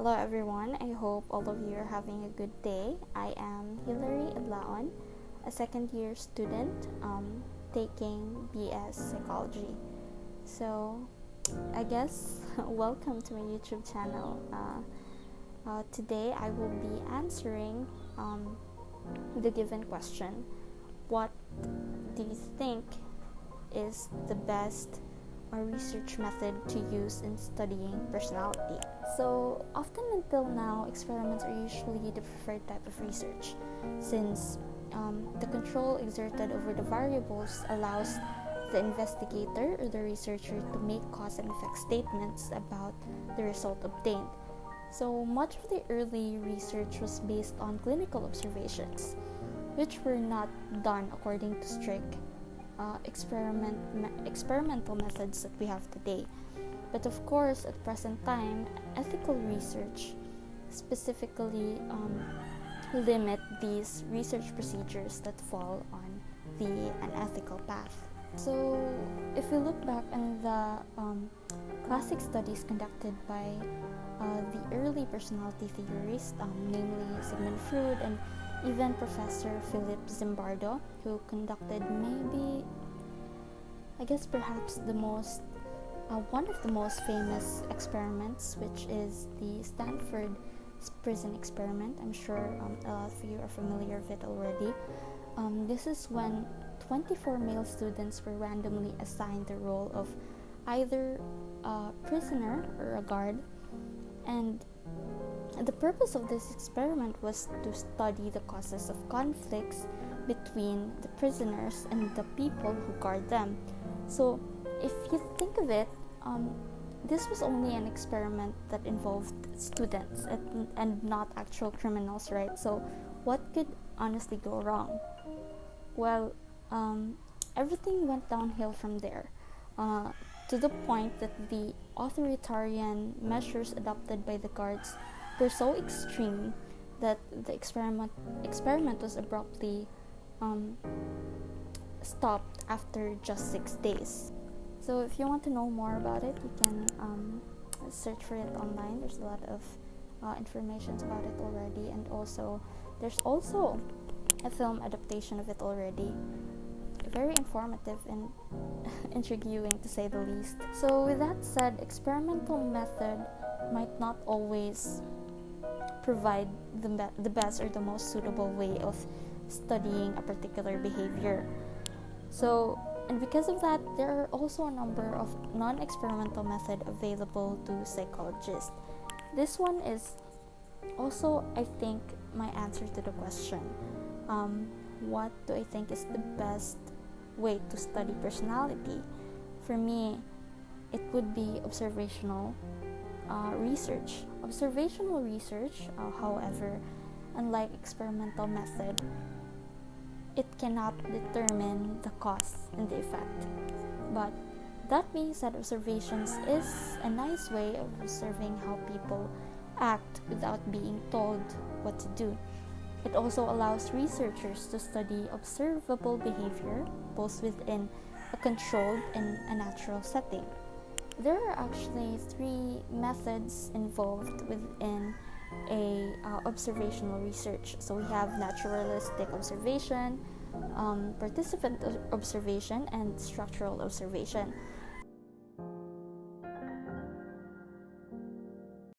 Hello everyone, I hope all of you are having a good day. I am Hilary Adlaon, a second year student taking BS Psychology. So, I guess, welcome to my YouTube channel. Today I will be answering the given question: what do you think is the best research method to use in studying personality? So, often until now, experiments are usually the preferred type of research, since the control exerted over the variables allows the investigator or the researcher to make cause and effect statements about the result obtained. So, much of the early research was based on clinical observations, which were not done according to strict experimental methods that we have today. But of course, at present time, ethical research specifically limit these research procedures that fall on the unethical path. So, if we look back on the classic studies conducted by the early personality theorists, namely Sigmund Freud and even Professor Philip Zimbardo, who conducted perhaps one of the most famous experiments, which is the Stanford prison experiment. I'm sure a lot of you are familiar with it already. This is when 24 male students were randomly assigned the role of either a prisoner or a guard, and the purpose of this experiment was to study the causes of conflicts between the prisoners and the people who guard them. So, if you think of it, this was only an experiment that involved students and not actual criminals, right? So, what could honestly go wrong? Well, everything went downhill from there, to the point that the authoritarian measures adopted by the guards were so extreme that the experiment was abruptly stopped after just 6 days. So if you want to know more about it, you can search for it online. There's a lot of information about it already, and there's also a film adaptation of it already. Very informative and intriguing, to say the least. So with that said, experimental method might not always provide the best or the most suitable way of studying a particular behavior. So, and because of that, there are also a number of non-experimental methods available to psychologists. This one is also, I think, my answer to the question. What do I think is the best way to study personality? For me, it would be observational research. Observational research, however, unlike experimental method, it cannot determine the cause and the effect. But that being said, observations is a nice way of observing how people act without being told what to do. It also allows researchers to study observable behavior both within a controlled and a natural setting. There are actually 3 methods involved within a observational research. So we have naturalistic observation, participant observation, and structural observation.